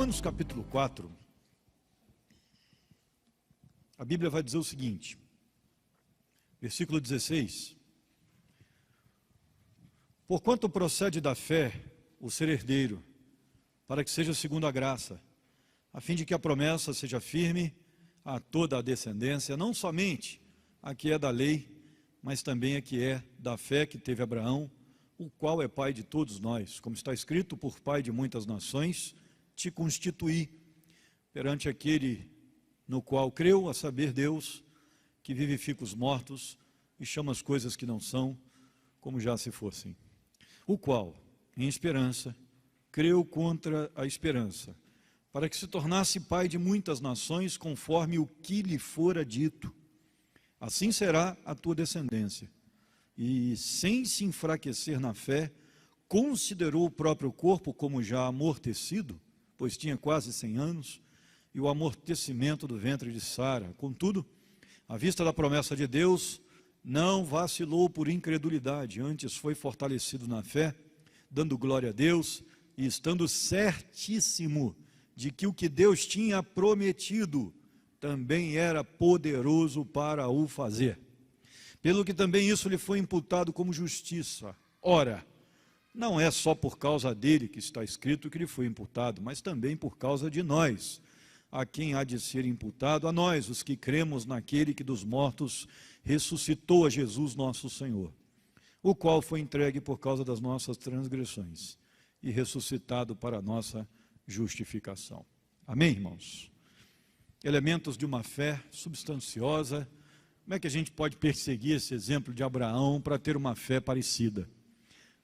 Romanos capítulo 4, a Bíblia vai dizer o seguinte, versículo 16: porquanto procede da fé o ser herdeiro, para que seja segundo a graça, a fim de que a promessa seja firme a toda a descendência, não somente a que é da lei, mas também a que é da fé que teve Abraão, o qual é pai de todos nós, como está escrito: por pai de muitas nações te constituí, perante aquele no qual creu, a saber, Deus, que vivifica os mortos e chama as coisas que não são, como já se fossem. O qual, em esperança, creu contra a esperança, para que se tornasse pai de muitas nações, conforme o que lhe fora dito. Assim será a tua descendência. E, sem se enfraquecer na fé, considerou o próprio corpo como já amortecido, pois tinha quase 100 anos, e o amortecimento do ventre de Sara. Contudo, à vista da promessa de Deus, não vacilou por incredulidade, antes foi fortalecido na fé, dando glória a Deus, e estando certíssimo de que o que Deus tinha prometido também era poderoso para o fazer. Pelo que também isso lhe foi imputado como justiça. Ora, não é só por causa dele que está escrito que lhe foi imputado, mas também por causa de nós, a quem há de ser imputado, a nós, os que cremos naquele que dos mortos ressuscitou a Jesus nosso Senhor, o qual foi entregue por causa das nossas transgressões e ressuscitado para a nossa justificação. Amém, irmãos? Elementos de uma fé substanciosa. Como é que a gente pode perseguir esse exemplo de Abraão para ter uma fé parecida?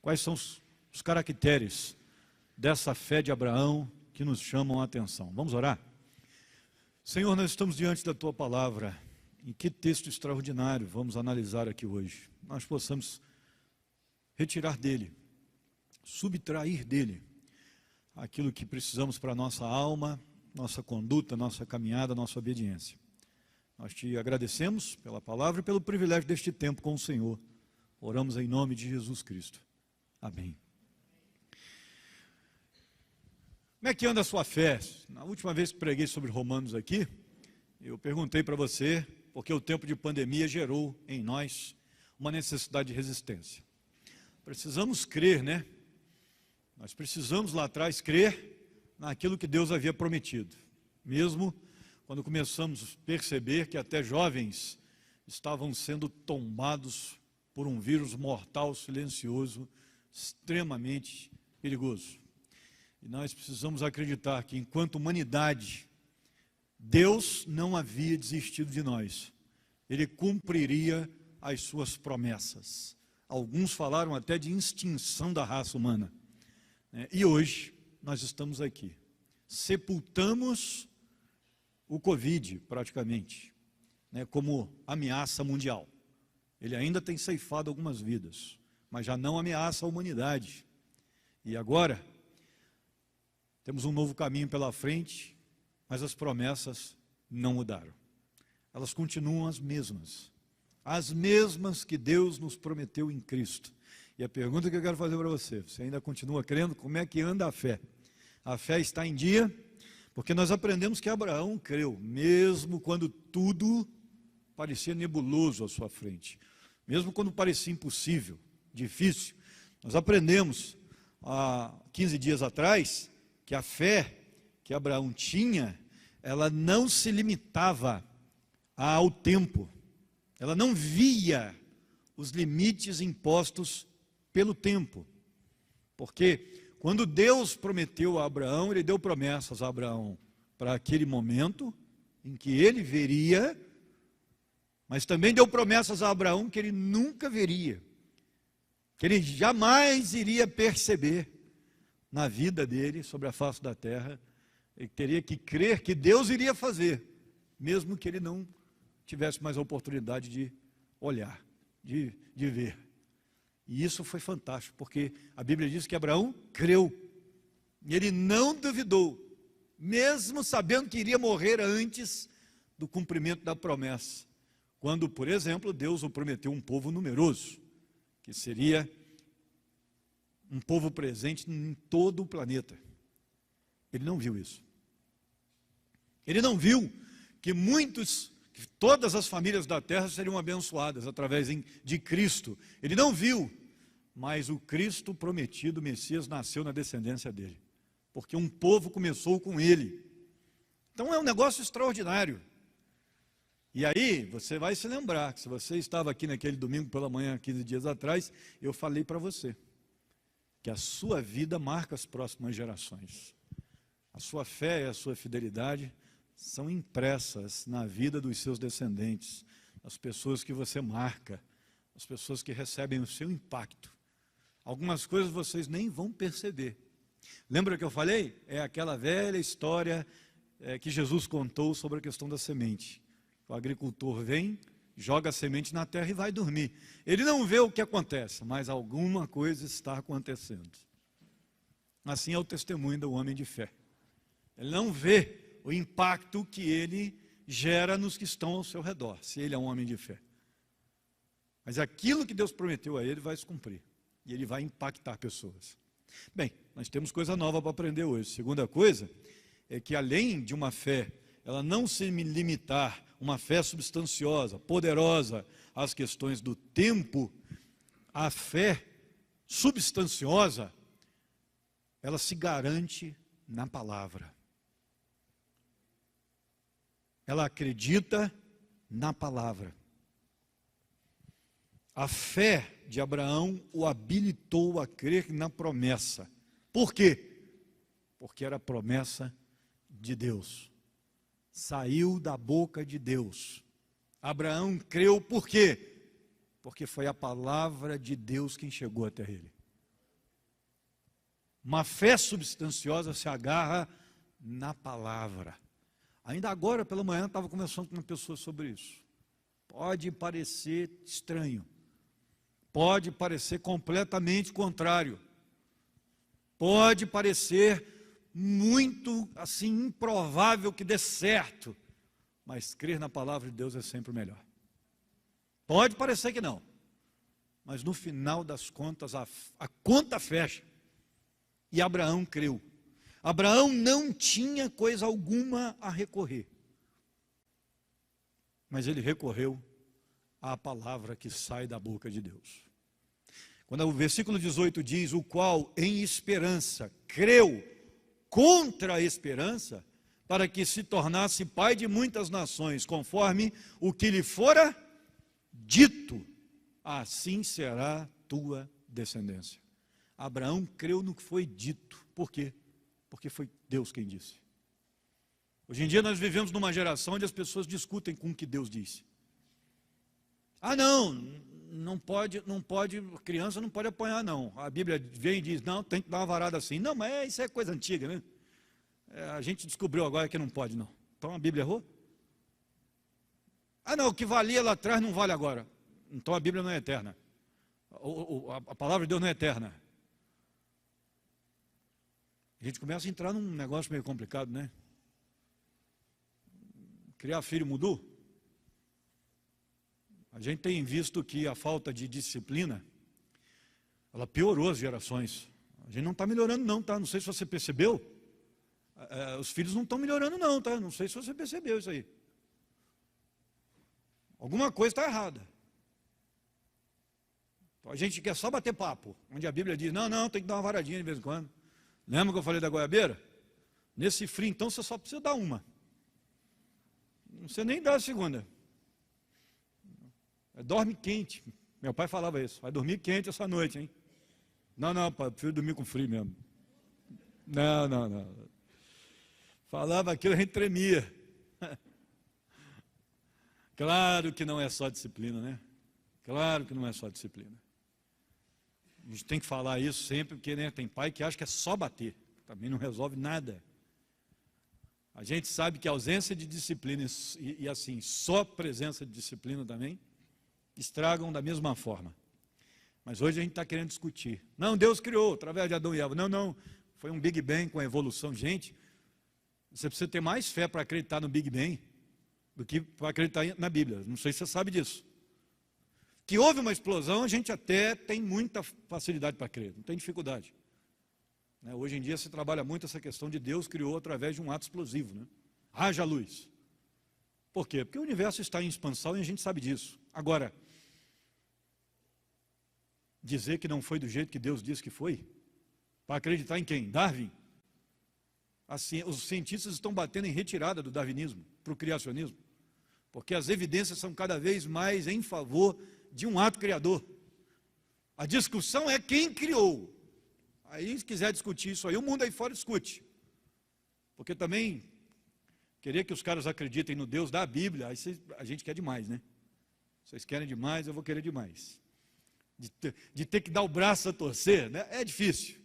Quais são os caracteres dessa fé de Abraão que nos chamam a atenção? Vamos orar? Senhor, nós estamos diante da Tua palavra, e que texto extraordinário vamos analisar aqui hoje. Nós possamos retirar dele, subtrair dele, aquilo que precisamos para a nossa alma, nossa conduta, nossa caminhada, nossa obediência. Nós te agradecemos pela palavra e pelo privilégio deste tempo com o Senhor. Oramos em nome de Jesus Cristo. Amém. Como é que anda a sua fé? Na última vez que preguei sobre Romanos aqui, eu perguntei para você, porque o tempo de pandemia gerou em nós uma necessidade de resistência. Precisamos crer, né? Nós precisamos lá atrás crer naquilo que Deus havia prometido. Mesmo quando começamos a perceber que até jovens estavam sendo tombados por um vírus mortal, silencioso, extremamente perigoso. E nós precisamos acreditar que, enquanto humanidade, Deus não havia desistido de nós. Ele cumpriria as suas promessas. Alguns falaram até de extinção da raça humana. E hoje nós estamos aqui. Sepultamos o Covid, praticamente, como ameaça mundial. Ele ainda tem ceifado algumas vidas, mas já não ameaça a humanidade. E agora, temos um novo caminho pela frente, mas as promessas não mudaram. Elas continuam as mesmas que Deus nos prometeu em Cristo. E a pergunta que eu quero fazer para você: você ainda continua crendo? Como é que anda a fé? A fé está em dia, porque nós aprendemos que Abraão creu, mesmo quando tudo parecia nebuloso à sua frente, mesmo quando parecia impossível, difícil. Nós aprendemos há 15 dias atrás que a fé que Abraão tinha, ela não se limitava ao tempo, ela não via os limites impostos pelo tempo, porque quando Deus prometeu a Abraão, Ele deu promessas a Abraão para aquele momento em que ele veria, mas também deu promessas a Abraão que ele nunca veria, que ele jamais iria perceber na vida dele, sobre a face da terra. Ele teria que crer que Deus iria fazer, mesmo que ele não tivesse mais a oportunidade de olhar, de ver. E isso foi fantástico, porque a Bíblia diz que Abraão creu, e ele não duvidou, mesmo sabendo que iria morrer antes do cumprimento da promessa. Quando, por exemplo, Deus o prometeu um povo numeroso, que seria um povo presente em todo o planeta. Ele não viu isso. Ele não viu que todas as famílias da terra seriam abençoadas através de Cristo. Ele não viu, mas o Cristo prometido, o Messias, nasceu na descendência dele, porque um povo começou com ele. Então é um negócio extraordinário. E aí você vai se lembrar que se você estava aqui naquele domingo pela manhã, 15 dias atrás, eu falei para você que a sua vida marca as próximas gerações. A sua fé e a sua fidelidade são impressas na vida dos seus descendentes, as pessoas que você marca, as pessoas que recebem o seu impacto. Algumas coisas vocês nem vão perceber. Lembra que eu falei? É aquela velha história que Jesus contou sobre a questão da semente. O agricultor vem, joga a semente na terra e vai dormir. Ele não vê o que acontece, mas alguma coisa está acontecendo. Assim é o testemunho do homem de fé. Ele não vê o impacto que ele gera nos que estão ao seu redor, se ele é um homem de fé. Mas aquilo que Deus prometeu a ele vai se cumprir. E ele vai impactar pessoas. Bem, nós temos coisa nova para aprender hoje. Segunda coisa é que além de uma fé, ela não se limitar, uma fé substanciosa, poderosa, às questões do tempo, a fé substanciosa, ela se garante na palavra. Ela acredita na palavra. A fé de Abraão o habilitou a crer na promessa. Por quê? Porque era a promessa de Deus. Saiu da boca de Deus. Abraão creu por quê? Porque foi a palavra de Deus quem chegou até ele. Uma fé substanciosa se agarra na palavra. Ainda agora pela manhã estava conversando com uma pessoa sobre isso. Pode parecer estranho. Pode parecer completamente contrário. Pode parecer muito assim improvável que dê certo, mas crer na palavra de Deus é sempre melhor. Pode parecer que não, mas no final das contas a conta fecha. E Abraão creu. Abraão não tinha coisa alguma a recorrer, mas ele recorreu à palavra que sai da boca de Deus. Quando o versículo 18 diz, o qual em esperança creu contra a esperança, para que se tornasse pai de muitas nações, conforme o que lhe fora dito, assim será tua descendência. Abraão creu no que foi dito. Por quê? Porque foi Deus quem disse. Hoje em dia nós vivemos numa geração onde as pessoas discutem com o que Deus disse. Ah, não pode, criança não pode apanhar não. A Bíblia vem e diz, não, tem que dar uma varada assim. Não, mas isso é coisa antiga, né? A gente descobriu agora que não pode não. Então a Bíblia errou? Ah não, o que valia lá atrás não vale agora. Então a Bíblia não é eterna. A palavra de Deus não é eterna. A gente começa a entrar num negócio meio complicado, né? Criar filho mudou. A gente tem visto que a falta de disciplina, ela piorou as gerações. A gente não está melhorando não, tá? Não sei se você percebeu. Os filhos não estão melhorando não, tá? Não sei se você percebeu isso aí. Alguma coisa está errada. A gente quer só bater papo, onde a Bíblia diz, não, tem que dar uma varadinha de vez em quando. Lembra que eu falei da goiabeira? Nesse frio, então, você só precisa dar uma. Não precisa nem dar a segunda. Dorme quente. Meu pai falava isso. Vai dormir quente essa noite, hein? Não, pai, prefiro dormir com frio mesmo. Não. Falava aquilo, a gente tremia. Claro que não é só disciplina, né? Claro que não é só disciplina. A gente tem que falar isso sempre, porque né, tem pai que acha que é só bater. Também não resolve nada. A gente sabe que a ausência de disciplina e assim, só presença de disciplina também, estragam da mesma forma. Mas hoje a gente está querendo discutir. Não, Deus criou através de Adão e Eva. Não, foi um Big Bang com a evolução. Gente, você precisa ter mais fé para acreditar no Big Bang do que para acreditar na Bíblia. Não sei se você sabe disso. Que houve uma explosão, a gente até tem muita facilidade para crer, não tem dificuldade. Hoje em dia se trabalha muito essa questão de Deus criou através de um ato explosivo. Né? haja luz. Por quê? Porque o universo está em expansão e a gente sabe disso. Agora, dizer que não foi do jeito que Deus disse que foi, para acreditar em quem? Darwin? Assim, os cientistas estão batendo em retirada do darwinismo para o criacionismo, porque as evidências são cada vez mais em favor de um ato criador. A discussão é quem criou. Aí, se quiser discutir isso aí, o mundo aí fora discute. Porque também, querer que os caras acreditem no Deus da Bíblia, aí a gente quer demais, né? Vocês querem demais, eu vou querer demais. De ter que dar o braço a torcer, né? É difícil.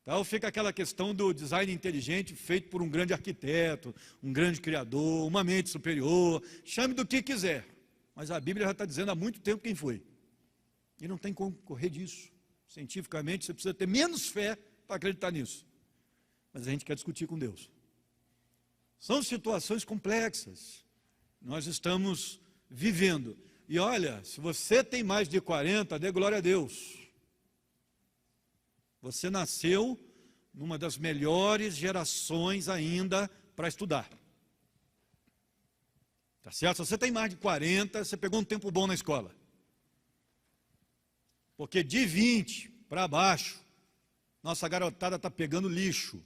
Então fica aquela questão do design inteligente feito por um grande arquiteto, um grande criador, uma mente superior, chame do que quiser. Mas a Bíblia já está dizendo há muito tempo quem foi. E não tem como correr disso. Cientificamente você precisa ter menos fé para acreditar nisso. Mas a gente quer discutir com Deus. São situações complexas. Nós estamos vivendo. E olha, se você tem mais de 40, dê glória a Deus. Você nasceu numa das melhores gerações ainda para estudar. Tá certo? Se você tem mais de 40, você pegou um tempo bom na escola. Porque de 20 para baixo, nossa garotada está pegando lixo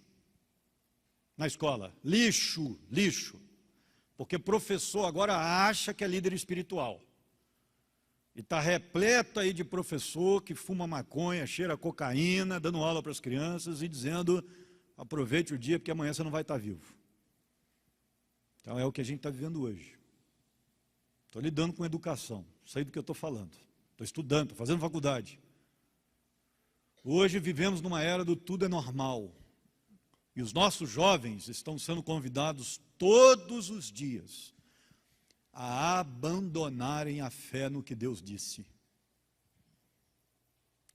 na escola. Lixo, lixo. Porque professor agora acha que é líder espiritual. E está repleto aí de professor que fuma maconha, cheira cocaína, dando aula para as crianças e dizendo, aproveite o dia porque amanhã você não vai estar vivo. Então é o que a gente está vivendo hoje. Estou lidando com educação, sei do que eu estou falando. Estou estudando, estou fazendo faculdade. Hoje vivemos numa era do tudo é normal. E os nossos jovens estão sendo convidados todos os dias a abandonarem a fé no que Deus disse.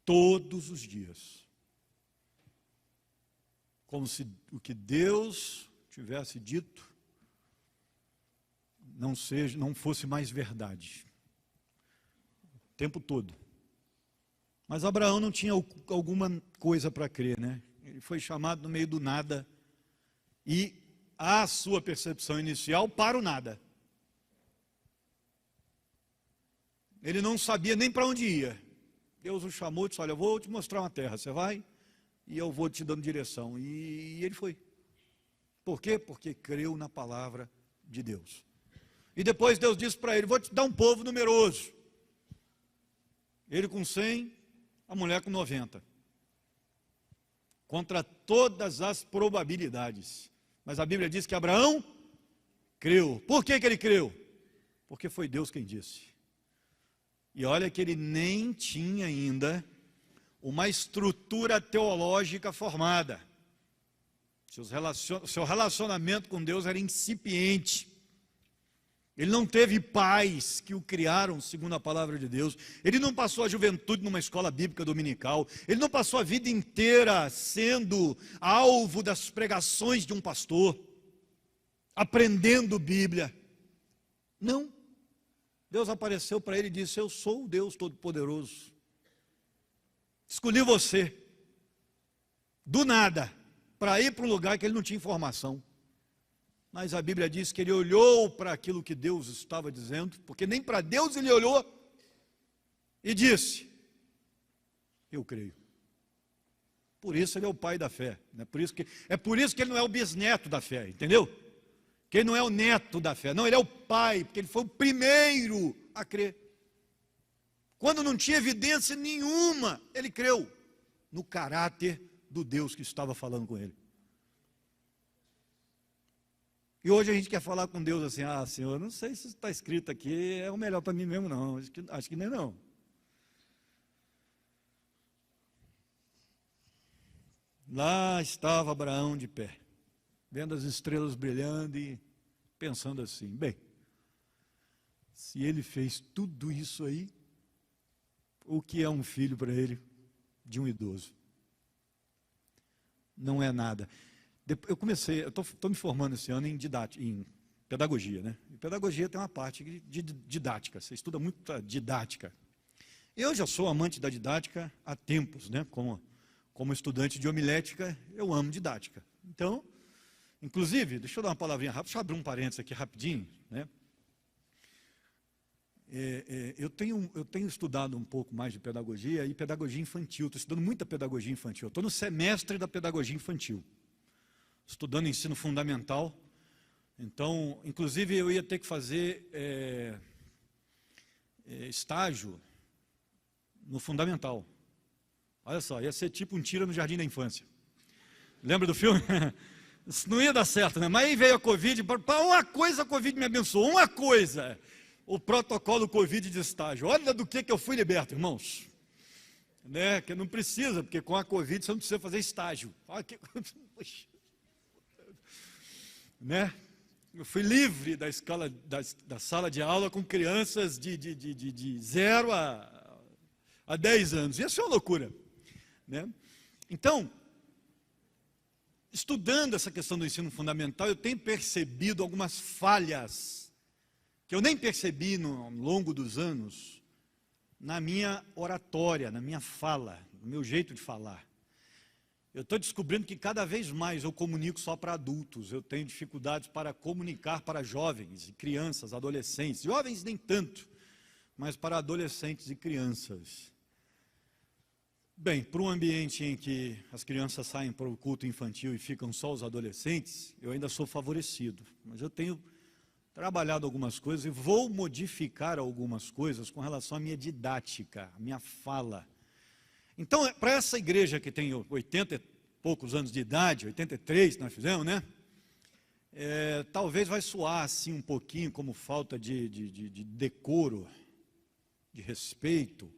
Todos os dias. Como se o que Deus tivesse dito não fosse mais verdade. O tempo todo. Mas Abraão não tinha alguma coisa para crer, né? Ele foi chamado no meio do nada e a sua percepção inicial para o nada. Ele não sabia nem para onde ia. Deus o chamou e disse, olha, eu vou te mostrar uma terra, você vai e eu vou te dando direção. E ele foi. Por quê? Porque creu na palavra de Deus. E depois Deus disse para ele, vou te dar um povo numeroso. Ele com 100, a mulher com 90. Contra todas as probabilidades. Mas a Bíblia diz que Abraão creu. Por que ele creu? Porque foi Deus quem disse. E olha que ele nem tinha ainda uma estrutura teológica formada. Seu relacionamento com Deus era incipiente. Ele não teve pais que o criaram segundo a palavra de Deus. Ele não passou a juventude numa escola bíblica dominical. Ele não passou a vida inteira sendo alvo das pregações de um pastor, aprendendo Bíblia. Não. Deus apareceu para ele e disse, eu sou o Deus Todo-Poderoso. Escolhi você, do nada, para ir para um lugar que ele não tinha informação. Mas a Bíblia diz que ele olhou para aquilo que Deus estava dizendo, porque nem para Deus ele olhou, e disse, eu creio. Por isso ele é o pai da fé. É por isso que ele não é o bisneto da fé, entendeu? Que ele não é o neto da fé, não, ele é o pai, porque ele foi o primeiro a crer. Quando não tinha evidência nenhuma, ele creu no caráter do Deus que estava falando com ele. E hoje a gente quer falar com Deus assim, Senhor, não sei se está escrito aqui, é o melhor para mim mesmo não, acho que nem não. Lá estava Abraão de pé, vendo as estrelas brilhando e pensando assim, bem, se ele fez tudo isso aí, o que é um filho para ele de um idoso? Não é nada. Eu estou me formando esse ano em pedagogia, né? E pedagogia tem uma parte de didática, você estuda muito didática. Eu já sou amante da didática há tempos, né? Como estudante de homilética, eu amo didática. Então, Inclusive, deixa eu dar uma palavrinha rápida, deixa eu abrir um parênteses aqui rapidinho, né? Eu tenho estudado um pouco mais de pedagogia e pedagogia infantil, estou estudando muita pedagogia infantil, estou no semestre da pedagogia infantil, estudando ensino fundamental. Então, inclusive eu ia ter que fazer estágio no fundamental. Olha só, ia ser tipo um tiro no jardim da infância. Lembra do filme? Isso não ia dar certo, né? Mas aí veio a Covid, para uma coisa a Covid me abençoou, uma coisa, o protocolo Covid de estágio. Olha do que eu fui liberto, irmãos. Né? Que não precisa, porque com a Covid você não precisa fazer estágio. Olha que... né? Eu fui livre da escala, da sala de aula com crianças de 0 a 10 anos. Isso é uma loucura. Né? Então, estudando essa questão do ensino fundamental, eu tenho percebido algumas falhas que eu nem percebi ao longo dos anos na minha oratória, na minha fala, no meu jeito de falar. Eu estou descobrindo que cada vez mais eu comunico só para adultos, eu tenho dificuldades para comunicar para jovens e crianças, adolescentes, jovens nem tanto, mas para adolescentes e crianças. Bem, para um ambiente em que as crianças saem para o culto infantil e ficam só os adolescentes, eu ainda sou favorecido, mas eu tenho trabalhado algumas coisas e vou modificar algumas coisas com relação à minha didática, à minha fala. Então, para essa igreja que tem 80 e poucos anos de idade, 83 nós fizemos, né? Talvez vai soar assim um pouquinho como falta de decoro, de respeito,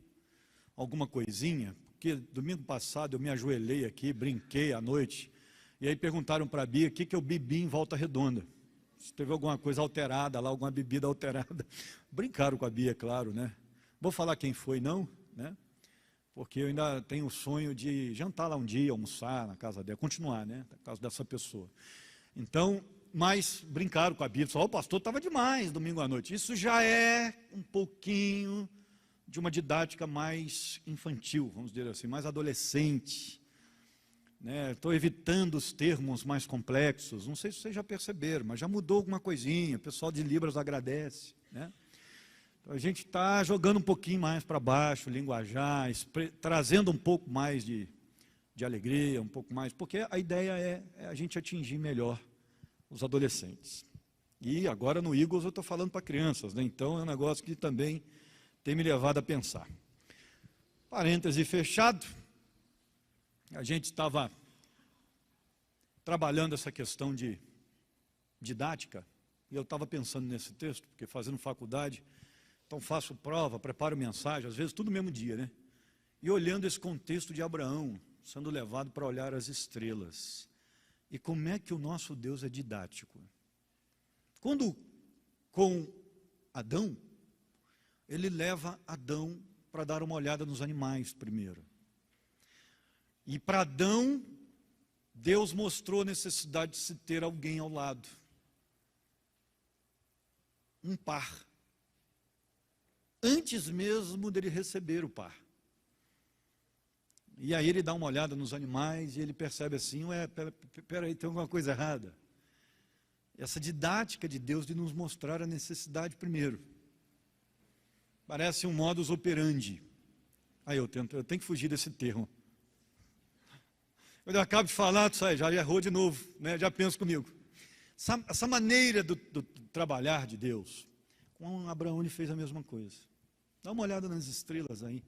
alguma coisinha, porque domingo passado eu me ajoelhei aqui, brinquei à noite, e aí perguntaram para a Bia o que eu bebi em Volta Redonda. Se teve alguma coisa alterada lá, alguma bebida alterada. Brincaram com a Bia, claro, né? Vou falar quem foi, não, né? Porque eu ainda tenho o sonho de jantar lá um dia, almoçar na casa dela, continuar, né? Na casa dessa pessoa. Então, mas brincaram com a Bíblia, o pastor estava demais domingo à noite. Isso já é um pouquinho de uma didática mais infantil, vamos dizer assim, mais adolescente. Estou evitando os termos mais complexos, não sei se vocês já perceberam, mas já mudou alguma coisinha, o pessoal de Libras agradece, né? A gente está jogando um pouquinho mais para baixo, linguajar, trazendo um pouco mais de alegria, um pouco mais, porque a ideia é a gente atingir melhor os adolescentes. E agora no Eagles eu estou falando para crianças, né? Então é um negócio que também tem me levado a pensar. Parêntese fechado, a gente estava trabalhando essa questão de didática, e eu estava pensando nesse texto, porque fazendo faculdade, então faço prova, preparo mensagem, às vezes tudo no mesmo dia, né? E olhando esse contexto de Abraão, sendo levado para olhar as estrelas. E como é que o nosso Deus é didático? Quando com Adão, ele leva Adão para dar uma olhada nos animais primeiro. E para Adão, Deus mostrou a necessidade de se ter alguém ao lado. Um par. Antes mesmo dele receber o par. E aí ele dá uma olhada nos animais e ele percebe assim, peraí, tem alguma coisa errada. Essa didática de Deus de nos mostrar a necessidade primeiro. Parece um modus operandi. Aí eu tenho que fugir desse termo. Quando eu acabo de falar, já errou de novo, né? Já penso comigo. Essa maneira do trabalhar de Deus, com Abraão ele fez a mesma coisa. Dá uma olhada nas estrelas aí.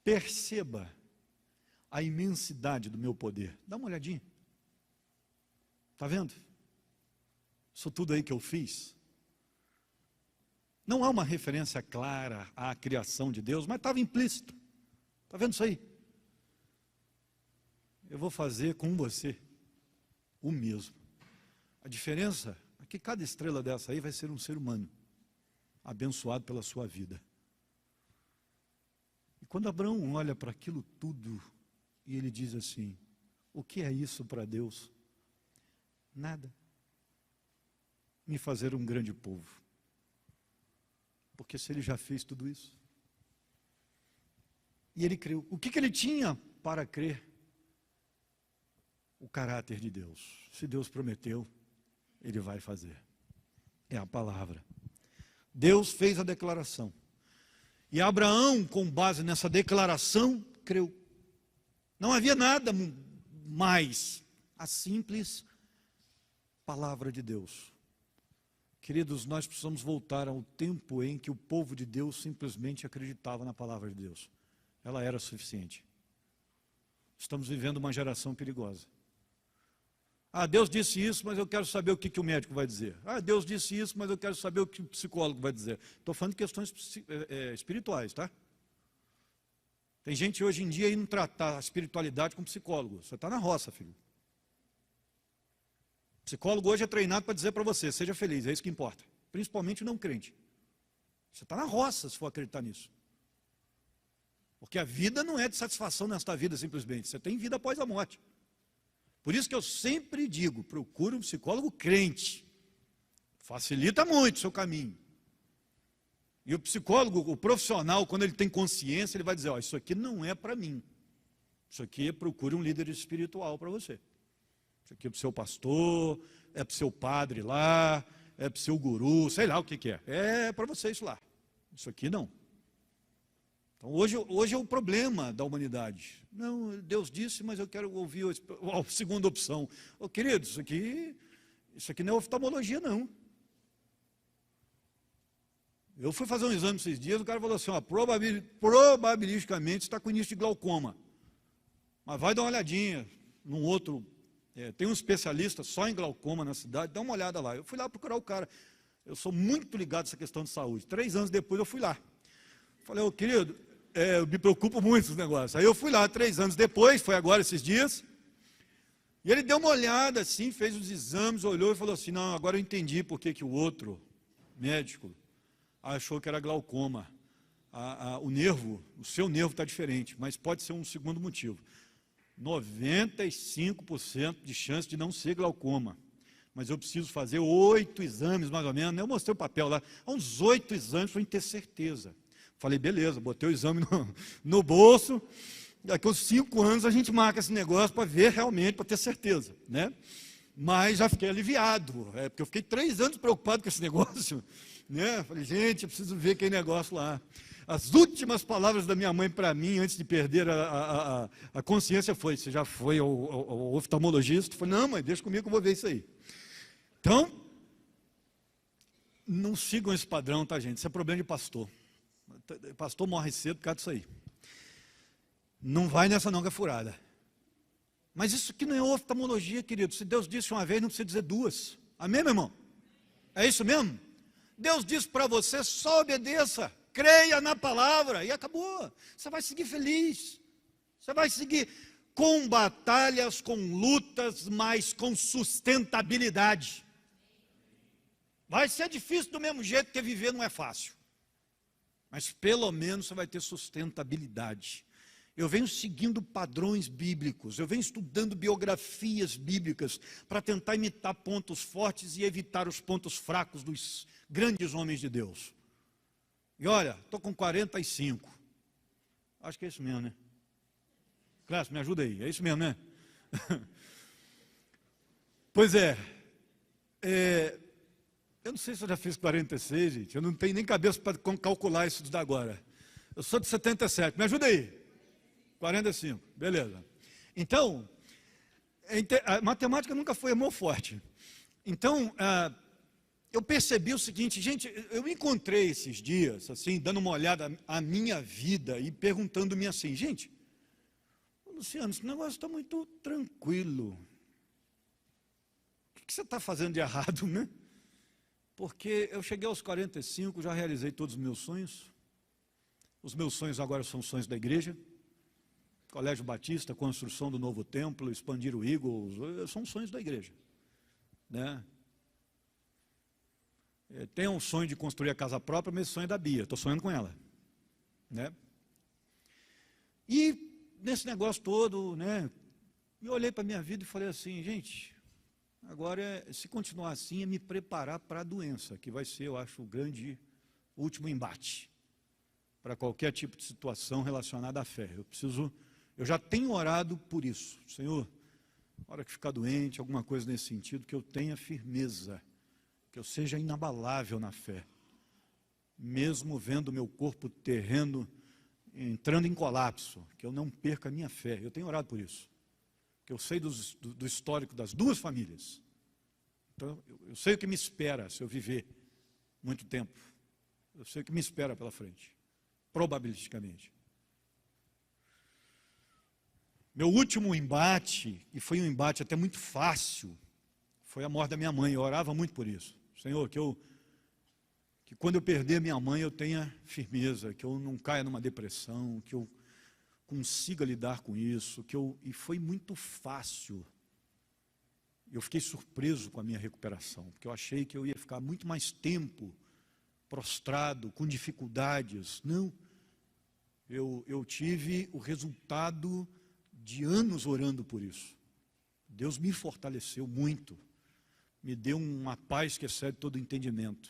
Perceba a imensidade do meu poder. Dá uma olhadinha. Está vendo? Isso tudo aí que eu fiz. Não há uma referência clara à criação de Deus, mas estava implícito. Está vendo isso aí? Eu vou fazer com você o mesmo. A diferença é que cada estrela dessa aí vai ser um ser humano, abençoado pela sua vida. E quando Abraão olha para aquilo tudo, e ele diz assim, o que é isso para Deus? Nada. Me fazer um grande povo. Porque se ele já fez tudo isso. E ele creu. O que ele tinha para crer? o caráter de Deus. Se Deus prometeu, Ele vai fazer. É a palavra. Deus fez a declaração. E Abraão, com base nessa declaração, creu. Não havia nada mais. A simples palavra de Deus. Queridos, nós precisamos voltar ao tempo em que o povo de Deus simplesmente acreditava na palavra de Deus. Ela era suficiente. Estamos vivendo uma geração perigosa. Ah, Deus disse isso, mas eu quero saber o que o médico vai dizer. Ah, Deus disse isso, mas eu quero saber o que o psicólogo vai dizer. Estou falando de questões espirituais, tá? Tem gente hoje em dia indo tratar a espiritualidade com psicólogo. Você está na roça, filho. Psicólogo hoje é treinado para dizer para você, seja feliz, é isso que importa. Principalmente o não crente. Você está na roça se for acreditar nisso. Porque a vida não é de satisfação nesta vida simplesmente. Você tem vida após a morte. Por isso que eu sempre digo, procure um psicólogo crente. Facilita muito o seu caminho. E o psicólogo, o profissional, quando ele tem consciência, ele vai dizer, ó, isso aqui não é para mim. Isso aqui procure um líder espiritual para você. Isso aqui é para o seu pastor, é para o seu padre lá, é para o seu guru, sei lá o que é. É para você isso lá. Isso aqui não. Então hoje é o problema da humanidade. Não, Deus disse, mas eu quero ouvir a segunda opção. Oh, querido, isso aqui não é oftalmologia, não. Eu fui fazer um exame esses dias, o cara falou assim, ó, probabilisticamente está com início de glaucoma. Mas vai dar uma olhadinha num outro... tem um especialista só em glaucoma na cidade, dá uma olhada lá. Eu fui lá procurar o cara. Eu sou muito ligado a essa questão de saúde. 3 anos depois eu fui lá. Falei, ô querido, eu me preocupo muito com os negócios. Aí eu fui lá 3 anos depois, foi agora esses dias. E ele deu uma olhada assim, fez os exames, olhou e falou assim, não, agora eu entendi por que o outro médico achou que era glaucoma. O nervo, o seu nervo está diferente, mas pode ser um segundo motivo. 95% de chance de não ser glaucoma. Mas eu preciso fazer 8 exames, mais ou menos. Eu mostrei o papel lá. Uns 8 exames para a gente ter certeza. Falei, beleza, botei o exame no bolso. Daqui a uns 5 anos a gente marca esse negócio para ver realmente, para ter certeza. Né? Mas já fiquei aliviado. Porque eu fiquei 3 anos preocupado com esse negócio. Né? Falei, gente, eu preciso ver aquele negócio lá. As últimas palavras da minha mãe para mim, antes de perder a consciência, foi, você já foi ao oftalmologista? Eu falei, não, mãe, deixa comigo que eu vou ver isso aí. Então, não sigam esse padrão, tá, gente? Isso é problema de pastor. Pastor morre cedo por causa disso aí. Não vai nessa não, que é furada. Mas isso aqui não é oftalmologia, querido. Se Deus disse uma vez, não precisa dizer 2. Amém, meu irmão? É isso mesmo? Deus disse para você, só obedeça. Creia na palavra e acabou. Você vai seguir feliz. Você vai seguir com batalhas, com lutas, mas com sustentabilidade. Vai ser difícil do mesmo jeito, porque viver não é fácil. Mas pelo menos você vai ter sustentabilidade. Eu venho seguindo padrões bíblicos, eu venho estudando biografias bíblicas para tentar imitar pontos fortes e evitar os pontos fracos dos grandes homens de Deus. E olha, estou com 45. Acho que é isso mesmo, né? Clássico, me ajuda aí. É isso mesmo, né? Pois é. Eu não sei se eu já fiz 46, gente. Eu não tenho nem cabeça para calcular isso de agora. Eu sou de 77. Me ajuda aí. 45. Beleza. Então, a matemática nunca foi meu forte. Então, eu percebi o seguinte, gente, eu me encontrei esses dias, assim, dando uma olhada à minha vida e perguntando-me assim, gente, Luciano, esse negócio está muito tranquilo. O que você está fazendo de errado, né? Porque eu cheguei aos 45, já realizei todos os meus sonhos. Os meus sonhos agora são sonhos da igreja. Colégio Batista, construção do novo templo, expandir o Eagles, são sonhos da igreja. Né? Tenho um sonho de construir a casa própria, mas esse sonho é da Bia, estou sonhando com ela. Né? E nesse negócio todo, né, eu olhei para a minha vida e falei assim, gente, agora se continuar assim é me preparar para a doença, que vai ser, eu acho, o grande último embate para qualquer tipo de situação relacionada à fé. Eu já tenho orado por isso. Senhor, na hora que ficar doente, alguma coisa nesse sentido, que eu tenha firmeza, que eu seja inabalável na fé, mesmo vendo o meu corpo terreno entrando em colapso, que eu não perca a minha fé. Eu tenho orado por isso, que eu sei do histórico das duas famílias. Então, eu sei o que me espera se eu viver muito tempo. Eu sei o que me espera pela frente, probabilisticamente. Meu último embate, e foi um embate até muito fácil, foi a morte da minha mãe. Eu orava muito por isso. Senhor, que quando eu perder minha mãe eu tenha firmeza, que eu não caia numa depressão, que eu consiga lidar com isso, e foi muito fácil. Eu fiquei surpreso com a minha recuperação, porque eu achei que eu ia ficar muito mais tempo prostrado, com dificuldades. Não, eu tive o resultado de anos orando por isso. Deus me fortaleceu muito, me deu uma paz que excede todo entendimento,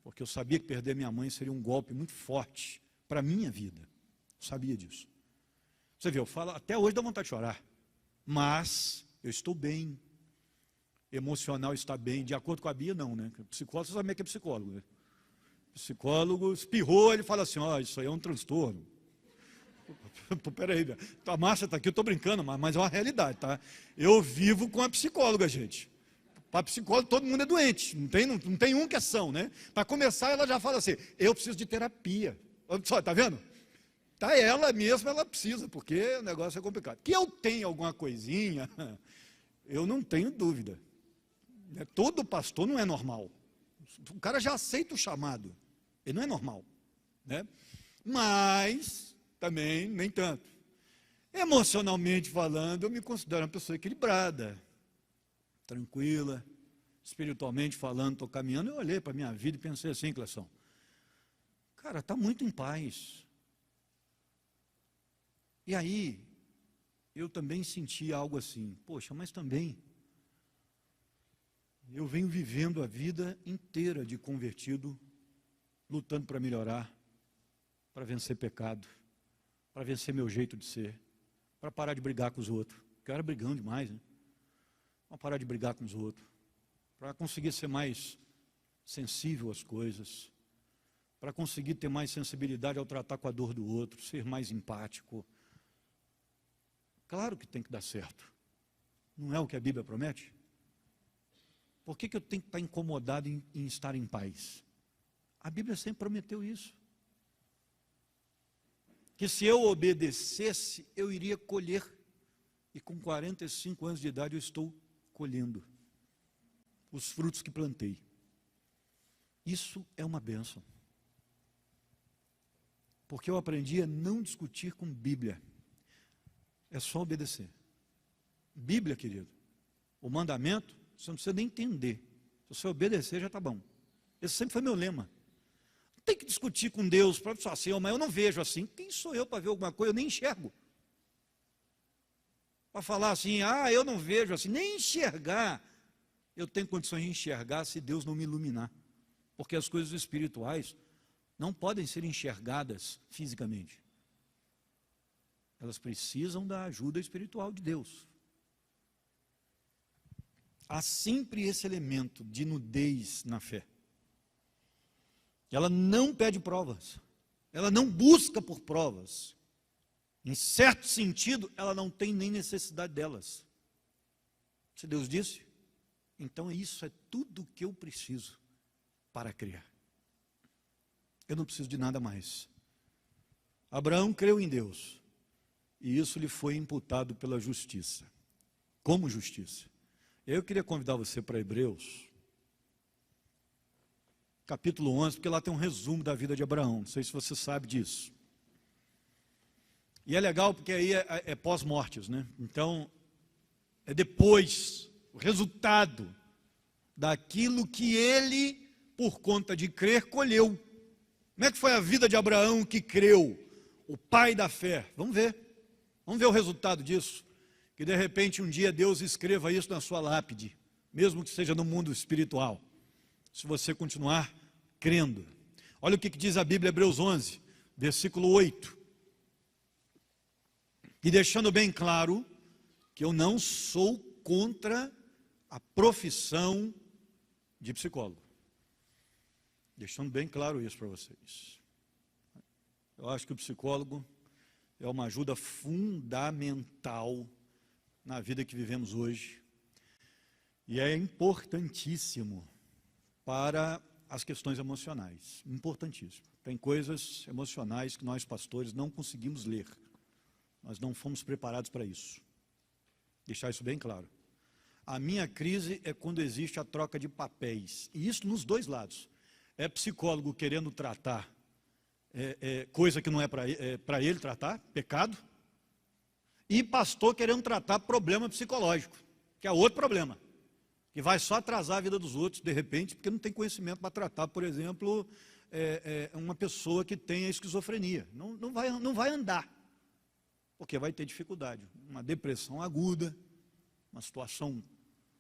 porque eu sabia que perder minha mãe seria um golpe muito forte para a minha vida. Eu sabia disso. Você vê, eu falo, até hoje dá vontade de chorar, mas eu estou bem, emocional está bem, de acordo com a Bia, não, né? Psicólogo, você sabe que é psicólogo, né? Psicólogo espirrou, ele fala assim, isso aí é um transtorno. Peraí, a Márcia está aqui, eu estou brincando, mas é uma realidade, tá? Eu vivo com a psicóloga, gente. Para psicólogo, todo mundo é doente, não tem um que é são, né? Para começar, ela já fala assim, eu preciso de terapia. Olha só, tá vendo? Tá, ela mesma, ela precisa, porque o negócio é complicado. Que eu tenho alguma coisinha, eu não tenho dúvida. Todo pastor não é normal. O cara já aceita o chamado. Ele não é normal, né? Mas também nem tanto. Emocionalmente falando, eu me considero uma pessoa equilibrada, tranquila, espiritualmente falando, estou caminhando. Eu olhei para a minha vida e pensei assim, Cleção, cara, está muito em paz. E aí, eu também senti algo assim, poxa, mas também eu venho vivendo a vida inteira de convertido, lutando para melhorar, para vencer pecado, para vencer meu jeito de ser, para parar de brigar com os outros. Porque eu era brigando demais, né? Para parar de brigar com os outros, para conseguir ser mais sensível às coisas, para conseguir ter mais sensibilidade ao tratar com a dor do outro, ser mais empático. Claro que tem que dar certo. Não é o que a Bíblia promete? Por que eu tenho que estar incomodado em estar em paz? A Bíblia sempre prometeu isso. Que se eu obedecesse, eu iria colher. E com 45 anos de idade eu estou colhendo os frutos que plantei. Isso é uma bênção. Porque eu aprendi a não discutir com Bíblia. É só obedecer. Bíblia, querido, o mandamento, você não precisa nem entender. Se você obedecer, já está bom. Esse sempre foi meu lema. Não tem que discutir com Deus, para falar assim, mas eu não vejo assim. Quem sou eu para ver alguma coisa? Eu nem enxergo. Para falar assim, eu não vejo assim, nem enxergar. Eu tenho condições de enxergar se Deus não me iluminar. Porque as coisas espirituais não podem ser enxergadas fisicamente. Elas precisam da ajuda espiritual de Deus. Há sempre esse elemento de nudez na fé. Ela não pede provas. Ela não busca por provas. Em certo sentido, ela não tem nem necessidade delas. Se Deus disse, então isso é tudo que eu preciso para crer. Eu não preciso de nada mais. Abraão creu em Deus. E isso lhe foi imputado pela justiça. Como justiça. Eu queria convidar você para Hebreus, capítulo 11, porque lá tem um resumo da vida de Abraão. Não sei se você sabe disso. E é legal porque aí é pós-mortes, né? Então, é depois, o resultado daquilo que ele, por conta de crer, colheu. Como é que foi a vida de Abraão que creu? O pai da fé. Vamos ver. Vamos ver o resultado disso. Que de repente um dia Deus escreva isso na sua lápide, mesmo que seja no mundo espiritual, se você continuar crendo. Olha o que diz a Bíblia, Hebreus 11, versículo 8. E deixando bem claro que eu não sou contra a profissão de psicólogo. Deixando bem claro isso para vocês. Eu acho que o psicólogo é uma ajuda fundamental na vida que vivemos hoje. E é importantíssimo para as questões emocionais. Importantíssimo. Tem coisas emocionais que nós, pastores, não conseguimos ler. Nós não fomos preparados para isso. Deixar isso bem claro. A minha crise é quando existe a troca de papéis. E isso nos dois lados. É psicólogo querendo tratar coisa que não é para ele tratar, pecado. E pastor querendo tratar problema psicológico, que é outro problema. Que vai só atrasar a vida dos outros, de repente, porque não tem conhecimento para tratar, por exemplo, uma pessoa que tem esquizofrenia. Não vai andar, porque vai ter dificuldade. Uma depressão aguda, uma situação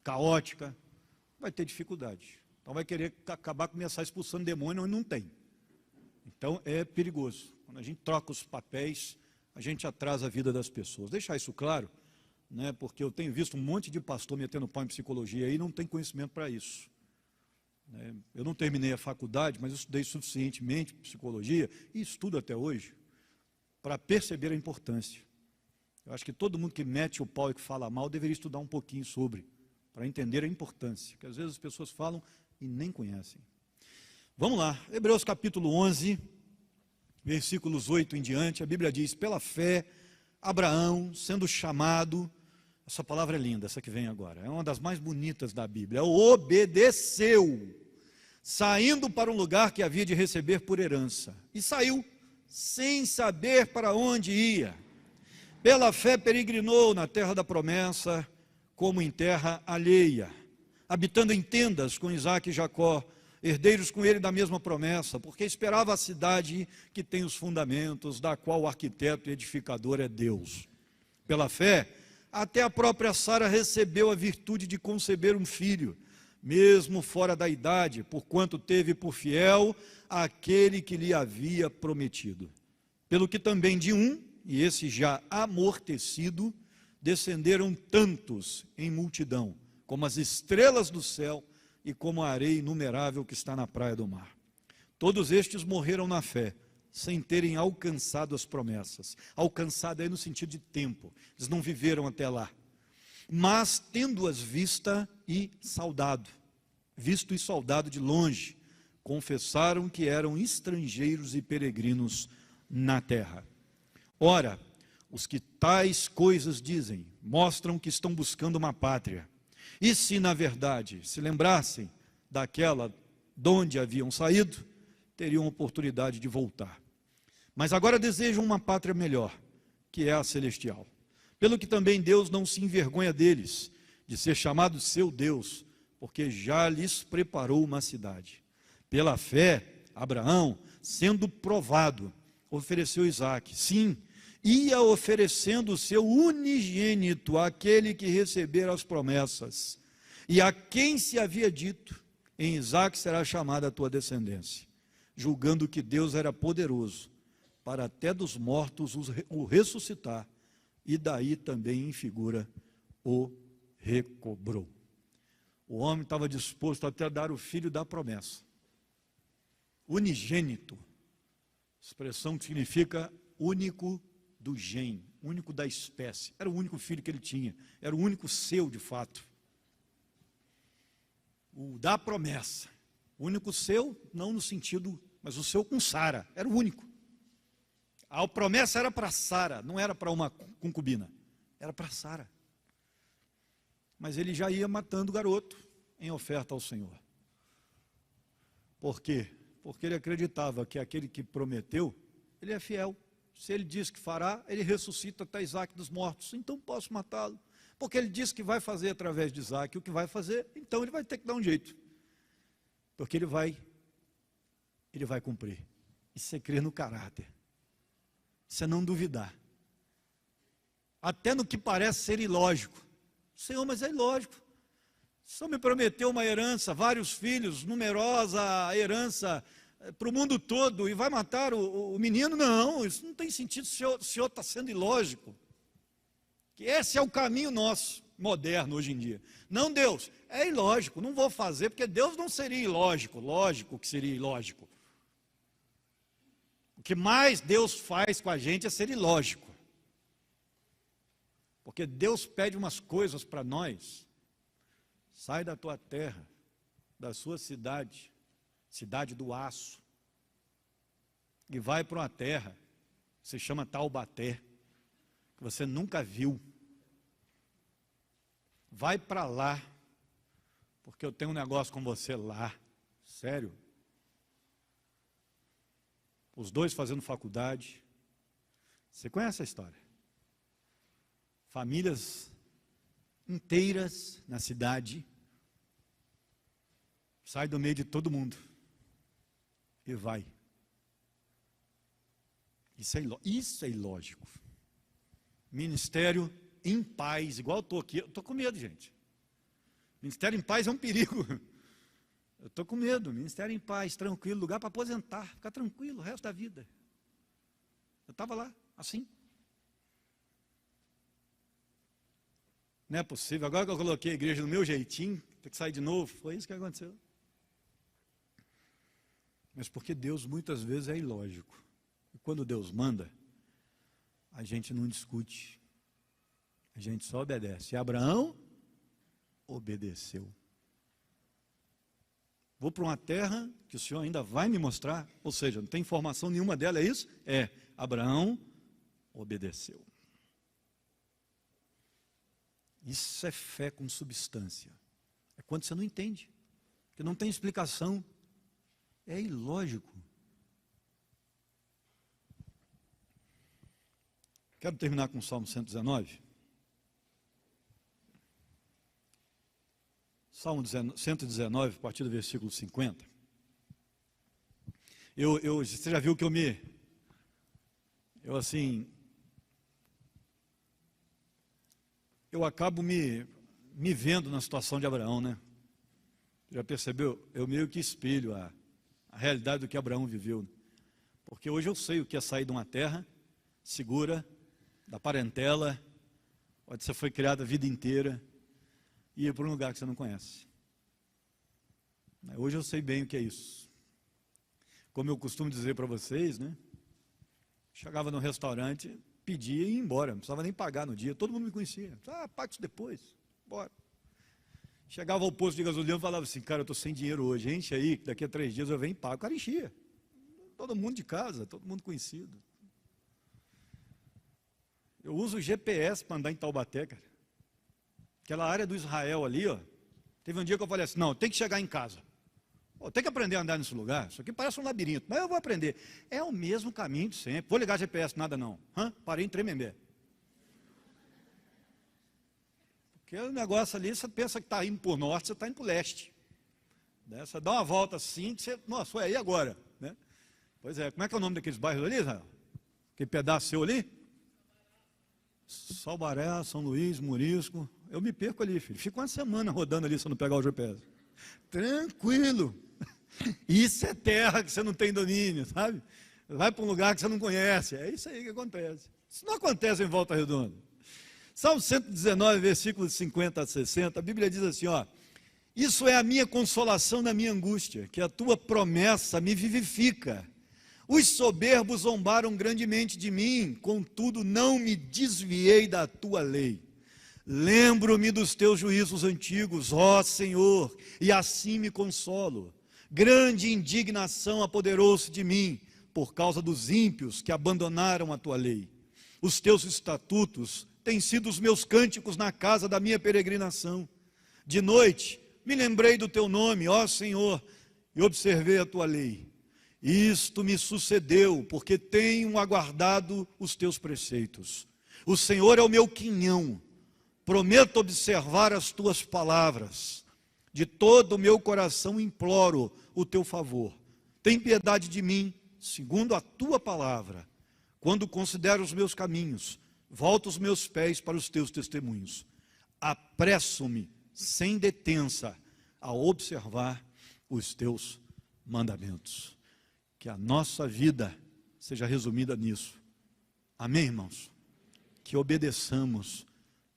caótica, vai ter dificuldade. Então vai querer começar expulsando demônio onde não tem. Então é perigoso. Quando a gente troca os papéis, a gente atrasa a vida das pessoas. Deixar isso claro, né, porque eu tenho visto um monte de pastor metendo pau em psicologia e não tem conhecimento para isso. Eu não terminei a faculdade, mas eu estudei suficientemente psicologia e estudo até hoje para perceber a importância. Eu acho que todo mundo que mete o pau e que fala mal deveria estudar um pouquinho sobre, para entender a importância, que às vezes as pessoas falam e nem conhecem. Vamos lá, Hebreus capítulo 11, versículos 8 em diante, a Bíblia diz: pela fé, Abraão, sendo chamado, essa palavra é linda, essa que vem agora, é uma das mais bonitas da Bíblia, obedeceu, saindo para um lugar que havia de receber por herança, e saiu sem saber para onde ia. Pela fé peregrinou na terra da promessa, como em terra alheia, habitando em tendas com Isaque e Jacó, herdeiros com ele da mesma promessa, porque esperava a cidade que tem os fundamentos, da qual o arquiteto e edificador é Deus. Pela fé, até a própria Sara recebeu a virtude de conceber um filho, mesmo fora da idade, porquanto teve por fiel aquele que lhe havia prometido. Pelo que também de um, e esse já amortecido, descenderam tantos em multidão, como as estrelas do céu e como a areia inumerável que está na praia do mar. Todos estes morreram na fé, sem terem alcançado as promessas. Alcançado aí no sentido de tempo, eles não viveram até lá. Mas tendo-as visto e saudado de longe, confessaram que eram estrangeiros e peregrinos na terra. Ora, os que tais coisas dizem, mostram que estão buscando uma pátria. E se, na verdade, se lembrassem daquela de onde haviam saído, teriam oportunidade de voltar. Mas agora desejam uma pátria melhor, que é a celestial. Pelo que também Deus não se envergonha deles, de ser chamado seu Deus, porque já lhes preparou uma cidade. Pela fé, Abraão, sendo provado, ofereceu Isaque. Sim, ia oferecendo o seu unigênito àquele que recebera as promessas, e a quem se havia dito, em Isaque será chamada a tua descendência, julgando que Deus era poderoso, para até dos mortos o ressuscitar, e daí também em figura o recobrou. O homem estava disposto até a dar o filho da promessa, unigênito, expressão que significa único do gene, único da espécie. Era o único filho que ele tinha, era o único seu de fato. O da promessa, o único seu, não no sentido, mas o seu com Sara, era o único. A promessa era para Sara, não era para uma concubina, era para Sara. Mas ele já ia matando o garoto em oferta ao Senhor. Por quê? Porque ele acreditava que aquele que prometeu, ele é fiel. Se ele diz que fará, ele ressuscita até Isaque dos mortos, então posso matá-lo. Porque ele disse que vai fazer através de Isaque o que vai fazer, então ele vai ter que dar um jeito. Porque ele vai cumprir. Isso é crer no caráter. Isso é não duvidar. Até no que parece ser ilógico. Senhor, mas é ilógico. O Senhor me prometeu uma herança, vários filhos, numerosa herança para o mundo todo, e vai matar o menino? Não, isso não tem sentido, o senhor está sendo ilógico. Que esse é o caminho nosso, moderno hoje em dia. Não Deus, é ilógico, não vou fazer, porque Deus não seria ilógico, lógico que seria ilógico. O que mais Deus faz com a gente é ser ilógico. Porque Deus pede umas coisas para nós. Sai da tua terra, da sua cidade, cidade do aço, e vai para uma terra, que se chama Taubaté, que você nunca viu. Vai para lá, porque eu tenho um negócio com você lá. Sério. Os dois fazendo faculdade. Você conhece a história? Famílias inteiras na cidade. Sai do meio de todo mundo. E vai. Isso é ilógico. Ministério em paz, igual eu estou aqui. Eu estou com medo, gente. Ministério em paz é um perigo. Eu estou com medo. Ministério em paz, tranquilo, lugar para aposentar, ficar tranquilo o resto da vida. Eu estava lá, assim. Não é possível. Agora que eu coloquei a igreja no meu jeitinho, tem que sair de novo. Foi isso que aconteceu. Mas porque Deus muitas vezes é ilógico. E quando Deus manda, a gente não discute. A gente só obedece. E Abraão obedeceu. Vou para uma terra que o Senhor ainda vai me mostrar. Ou seja, não tem informação nenhuma dela, é isso? É, Abraão obedeceu. Isso é fé com substância. É quando você não entende. Porque não tem explicação. É ilógico. Quero terminar com o Salmo 119. Salmo 119, a partir do versículo 50. Você já viu que eu acabo me vendo na situação de Abraão, né? Já percebeu? Eu meio que espelho a realidade do que Abraão viveu. Porque hoje eu sei o que é sair de uma terra segura, da parentela, onde você foi criado a vida inteira, e ir para um lugar que você não conhece. Hoje eu sei bem o que é isso. Como eu costumo dizer para vocês, né? Chegava no restaurante, pedia e ia embora, não precisava nem pagar no dia, todo mundo me conhecia. Paga isso depois, bora. Chegava ao posto de gasolina e falava assim, cara, eu estou sem dinheiro hoje, enche aí, que daqui a 3 dias eu venho e pago. O cara enchia. Todo mundo de casa, todo mundo conhecido. Eu uso o GPS para andar em Taubaté, cara. Aquela área do Israel ali, ó. Teve um dia que eu falei assim, não, tem que chegar em casa. Tem que aprender a andar nesse lugar. Isso aqui parece um labirinto, mas eu vou aprender. É o mesmo caminho de sempre. Vou ligar GPS, nada não. Parei em Tremembé. Porque o negócio ali, você pensa que está indo por norte, você está indo para o leste. Né? Você dá uma volta assim, que você, nossa, foi aí agora. Né? Pois é, como é que é o nome daqueles bairros ali, Israel? Aquele pedaço seu ali? Salbaré, São Luís, Murisco. Eu me perco ali, filho. Fico uma semana rodando ali se eu não pegar o GPS. Tranquilo. Isso é terra que você não tem domínio, sabe? Vai para um lugar que você não conhece. É isso aí que acontece. Isso não acontece em Volta Redonda. Salmo 119, versículos 50 a 60, a Bíblia diz assim, ó. Isso é a minha consolação na minha angústia, que a tua promessa me vivifica. Os soberbos zombaram grandemente de mim, contudo não me desviei da tua lei. Lembro-me dos teus juízos antigos, ó Senhor, e assim me consolo. Grande indignação apoderou-se de mim, por causa dos ímpios que abandonaram a tua lei. Os teus estatutos têm sido os meus cânticos na casa da minha peregrinação. De noite me lembrei do teu nome, ó Senhor, e observei a tua lei. Isto me sucedeu, porque tenho aguardado os teus preceitos. O Senhor é o meu quinhão, prometo observar as tuas palavras. De todo o meu coração imploro o teu favor. Tem piedade de mim, segundo a tua palavra. Quando considero os meus caminhos, volto os meus pés para os teus testemunhos. Apresso-me, sem detença, a observar os teus mandamentos. Que a nossa vida seja resumida nisso. Amém, irmãos? Que obedeçamos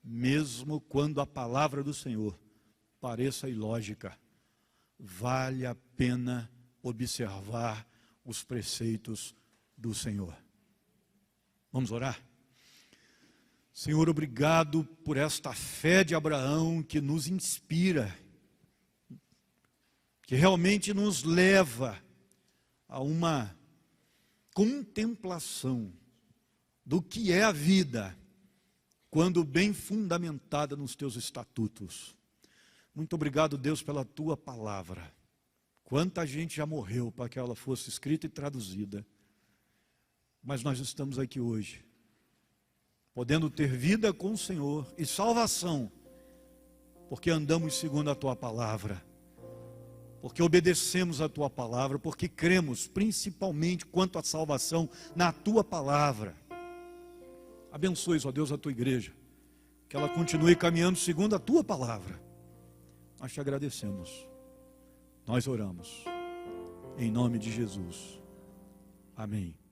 mesmo quando a palavra do Senhor pareça ilógica, vale a pena observar os preceitos do Senhor. Vamos orar? Senhor, obrigado por esta fé de Abraão que nos inspira, que realmente nos leva a uma contemplação do que é a vida, quando bem fundamentada nos teus estatutos. Muito obrigado, Deus, pela tua palavra. Quanta gente já morreu para que ela fosse escrita e traduzida, mas nós estamos aqui hoje, podendo ter vida com o Senhor e salvação, porque andamos segundo a tua palavra, porque obedecemos a tua palavra, porque cremos principalmente quanto à salvação na tua palavra. Abençoe, ó Deus, a tua igreja, que ela continue caminhando segundo a tua palavra. Nós te agradecemos, nós oramos, em nome de Jesus, amém.